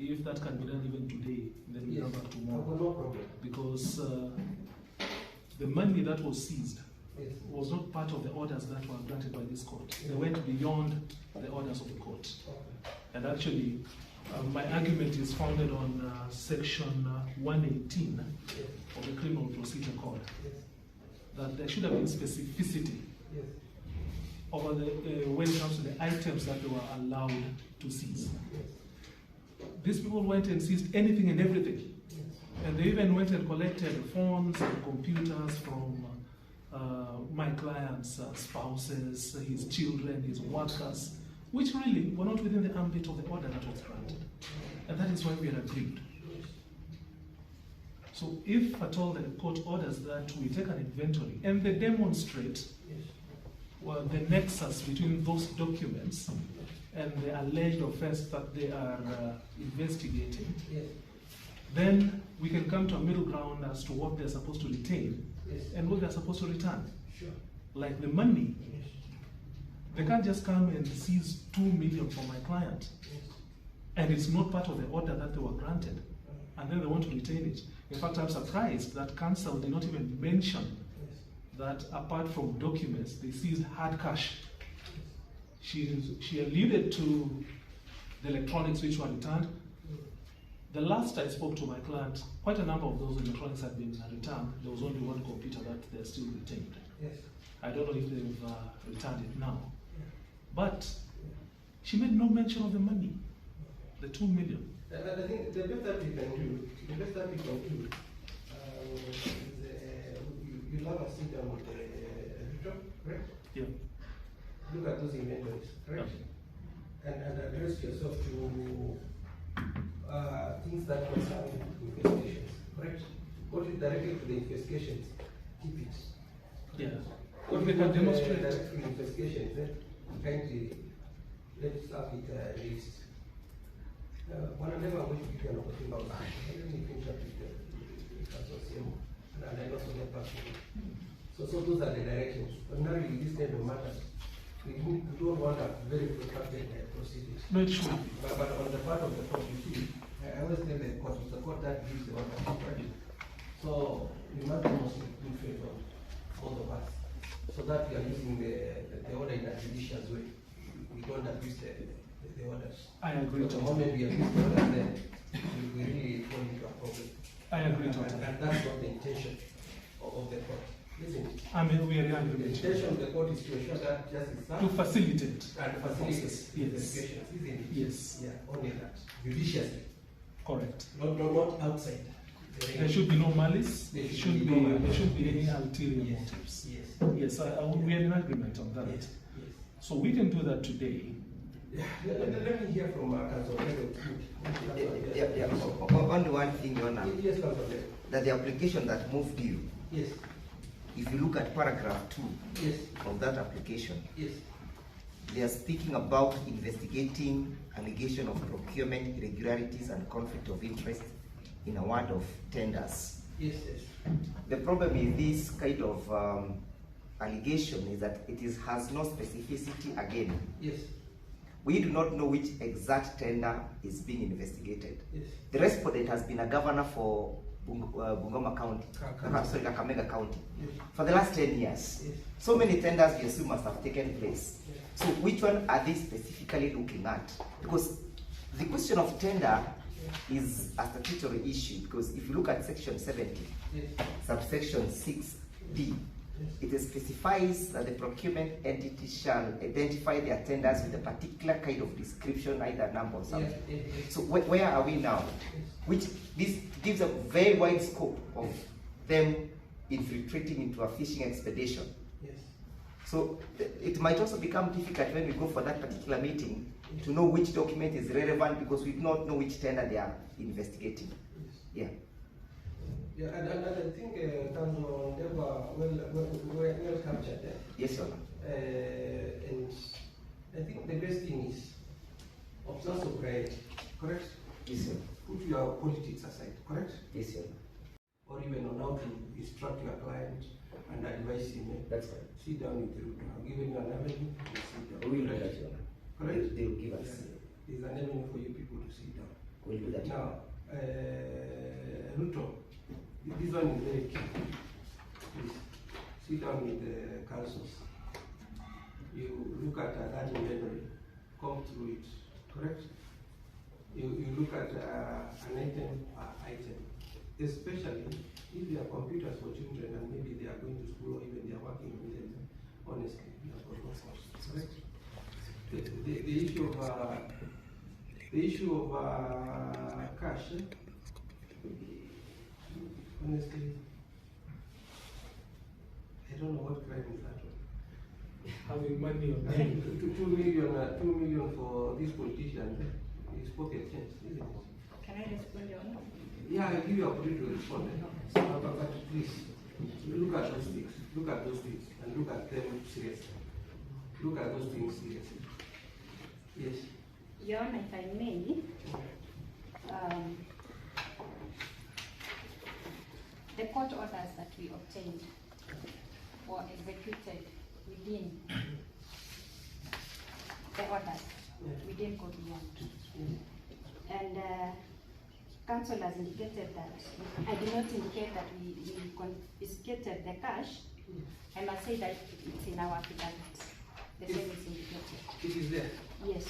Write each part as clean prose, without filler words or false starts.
if that can be done even today, then we'll come back tomorrow. No problem. Because the money that was seized was not part of the orders that were granted by this court. They went beyond the orders of the court. And actually, my argument is founded on section 118 of the Criminal Procedure Code. That there should have been specificity over the, when it comes to the items that they were allowed to seize. These people went and seized anything and everything. And they even went and collected phones and computers from my client's spouses, his children, his workers, which really were not within the ambit of the order that was granted. And that is why we are aggrieved. So if at all the court orders that we take an inventory and they demonstrate the nexus between those documents and the alleged offense that they are investigating, then we can come to a middle ground as to what they're supposed to retain and what they're supposed to return. Like the money, they can't just come and seize 2 million from my client and it's not part of the order that they were granted, and then they want to retain it. In fact, I'm surprised that counsel did not even mention that apart from documents, they seized hard cash. She alluded to the electronics which were returned. The last I spoke to my client, quite a number of those electronics had been returned. There was only one computer that they're still retained. I don't know if they've returned it now. But she made no mention of the money, the 2 million. I think the best that we can do, is you'll have a sit down with the editor, correct? Yeah. Look at those inventories, correct? And address yourself to things that concern investigations, correct? Go directly to the investigations, keep it. Yeah. What we can demonstrate direct to investigations, kindly let's have it released. One of them I'm going to give you an opportunity about that. Let me finish up with the consortium and then also get back to you. So those are the directions. Ordinarily, this kind of matters, we don't want a very protracted proceedings. No, it should. But on the part of the court, you see, I always tell the court, it's the court that gives the order. Right? So we must demonstrate good faith on both of us, so that we are using the order in a judicious way. We don't abuse the orders. I agree. The moment we abuse the orders, then we really fall into a problem. I agree totally. And that's not the intention of the court, isn't it? I mean, we are in The agreement. intention of the court is to ensure that justice is To facilitate. and facilitate Yes. investigations, isn't it? Yes. Yeah, only that. Judiciously. Correct. Not outside. There should be no malice. There There should should be be. no malice. There should be any ulterior Yes. motives. Yes. Yes, we are in agreement on that. Yes. So we can do that today. Yeah. Let me hear from Council. Only one thing, Your Honor, Yes, Council. that the application that moved you, Yes. if you look at paragraph 2 Yes. of that application, Yes. they are speaking about investigating allegation of procurement irregularities and conflict of interest in a word of tenders. Yes. The problem with this kind of allegation is that it has no specificity again. Yes. We do not know which exact tender is being investigated. Yes. The respondent has been a governor for Bungoma County, Kakamega County, Yes. for the last 10 years. Yes. So many tenders we assume must have taken place. Yes. So which one are they specifically looking at? Because the question of tender is a statutory issue, because if you look at section 70, Yes. subsection 6D, Yes. it specifies that the procurement entity shall identify their tenders with a particular kind of description, either number or something. Yes. Yes. So where are we now? Which this gives a very wide scope of them infiltrating into a fishing expedition. Yes. So it might also become difficult when we go for that particular meeting to know which document is relevant, because we do not know which tender they are investigating. Yeah. Yeah, and I think Council, they were well captured there. Yes, Your Honor. And I think the best thing is observe sobriety, correct? Yes, Your Honor. Put your politics aside, correct? Yes, Your Honor. Or even on how to instruct your client and advise him. That's right. Sit down with you. I've given you an avenue to sit down. We will do that, Your Honor. Correct? They will give us. There's an avenue for you people to sit down. We'll do that. Now, Ruto, this one is very key. Please sit down with the councils. You look at that inventory, come through it, correct? You look at an item per item, especially if they are computers for children and maybe they are going to school or even they are working with them. Honestly, we have got no costs, correct? The issue of cash, honestly, I don't know what crime is that one. Having money on 2 million for this politician is pocket change, isn't it? Can I respond, Your Honor? Yeah, I'll give you an opportunity to respond. But please, look at those things. Look at those things and look at them seriously. Look at those things seriously. Yes. Your Honor, if I may, the court orders that we obtained were executed within the orders. We didn't go beyond. And counsel has indicated that, I did not indicate that we confiscated the cash. I must say that it's in our affidavit. The same is indicated. It is there. Yes.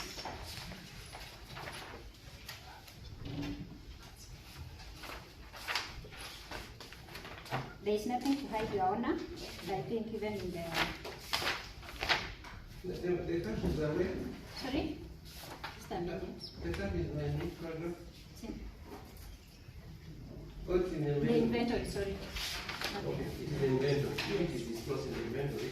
There is nothing to hide, Your Honor. I think even in the... The cash is away. Sorry? Just a minute. The cash is my new program. See? What's in the The inventory, sorry. Okay, it's the inventory. It is disclosed in the inventory.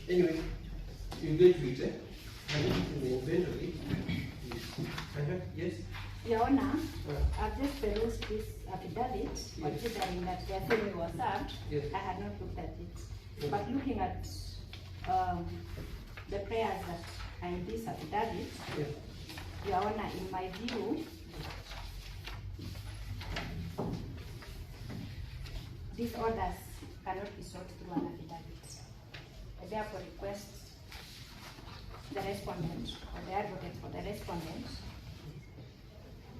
Anyway, you get to it, eh? And it is in the inventory. Yes? Your Honor, I've just perused this affidavit, considering that the thing was served. Yes. I had not looked at it. But looking at the prayers that are in this affidavit, Yes. Your Honor, in my view, these orders cannot be sought through an affidavit. I therefore request the respondent or the advocate for the respondent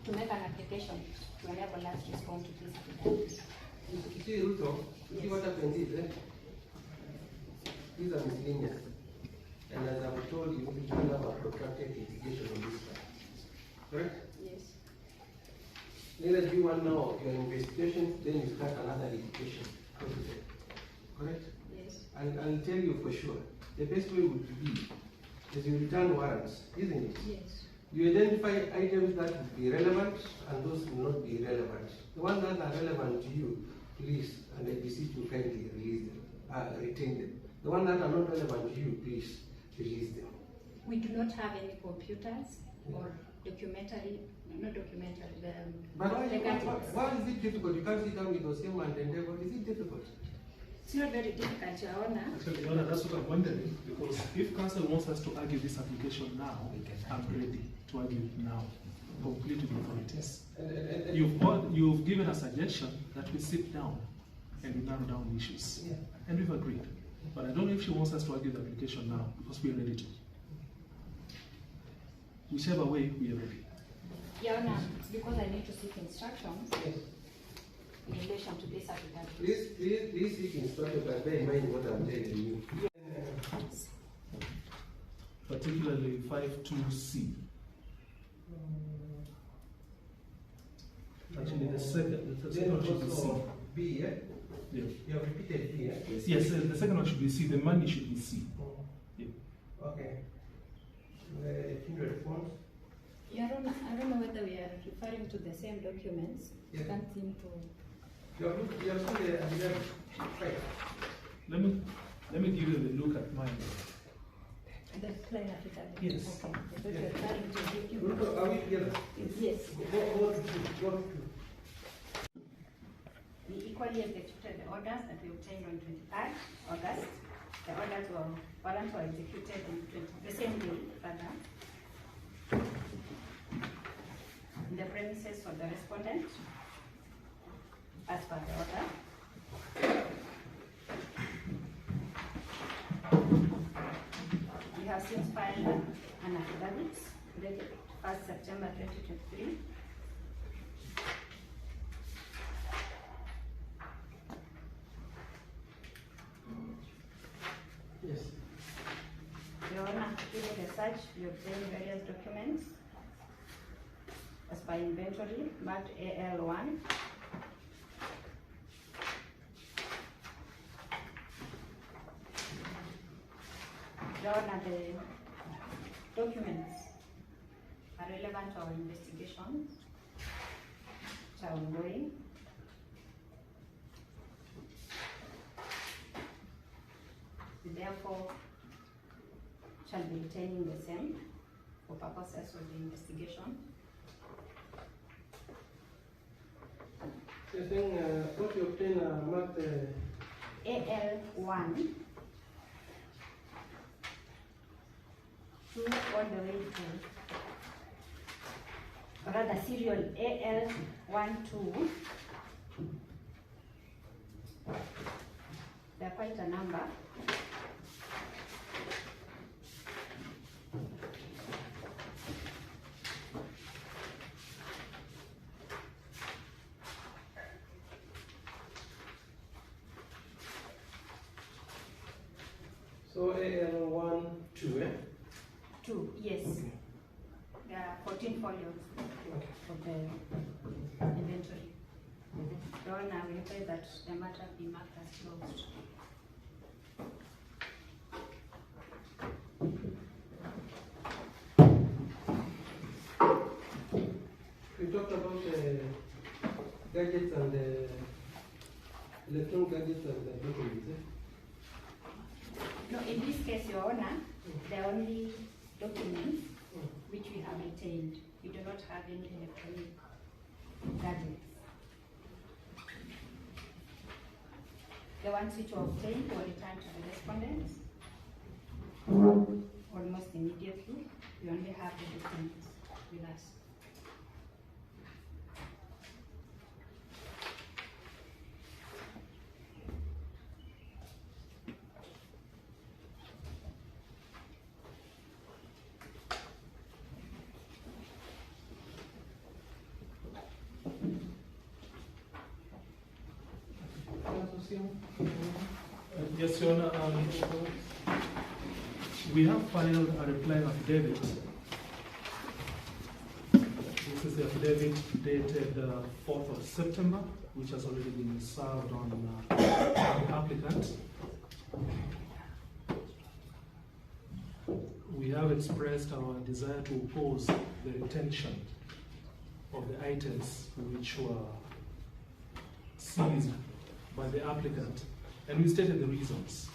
to make an application to enable us to respond to this affidavit. You see, Ruto, you see what happens is, these are miscellaneous. And as I've told you, we don't have a protracted litigation on this one. Correct? Yes. Neither do you want now your investigation, then you start another litigation. Correct? Yes. I'll tell you for sure. The best way would be is you return warrants, isn't it? Yes. You identify items that would be relevant and those will not be relevant. The ones that are relevant to you, please, and I beseech you kindly release them, retain them. The ones that are not relevant to you, please release them. We do not have any computers or documentary, not documentary, But the gadgets. why is it difficult? You can't sit down with Osema and endeavor. Is it difficult? It's not very difficult, Your Honor. Actually, Your Honor, that's what I'm wondering, because if council wants us to argue this application now, I'm ready to argue it now, complete with authorities. You've given a suggestion that we sit down and we narrow down the issues. Yeah. And we've agreed. But I don't know if she wants us to argue the application now, because we're ready to. Whichever way, we are ready. Your Honor, it's because I need to seek instructions Yes. in relation to this affidavit. Please seek instruction, but bear in mind what I'm telling you. Particularly 5.2c. Actually, the second one should be C. B, yeah? Yeah. You have repeated B, yeah? Yes, the second one should be C. The money should be C. Yeah. Okay. The kindred funds? Your Honor, I don't know whether we are referring to the same documents. Yeah. I can't seem to. You have seen the affidavit? Right. Let me give you the look at mine. The plain affidavit. Yes. Okay. I thought you were referring to the Ruto, document. are we together? Yes. Go to. The equally executed the orders that we obtained on 23rd August. The warrants were executed on the same day, rather, in the premises of the respondent, as per the order. We have since filed an affidavit dated 1st September 2023. Yes. Your Honor, during the search, we obtained various documents as per inventory marked AL1. Your Honor, the documents are relevant to our investigation, which are ongoing. We therefore shall be retaining the same for purposes of the investigation. You're saying what you obtained marked AL1 all the way to, rather serial AL12. There are quite a number. So AL1, 2, eh? 2, yes. Okay. There are 14 folios Okay. of the inventory. Your Honor, we request that the matter be marked as closed. We talked about gadgets and electronic gadgets and documents, eh? No, in this case, Your Honor, the only documents which we have retained, we do not have any electronic gadgets. The ones which were obtained were returned to the respondents almost immediately. We only have the documents with us. Yes, Your Honor. We have filed a reply affidavit. This is the affidavit dated 4th of September, which has already been served on the applicant. We have expressed our desire to oppose the retention of the items which were seized by the applicant, and we stated the reasons.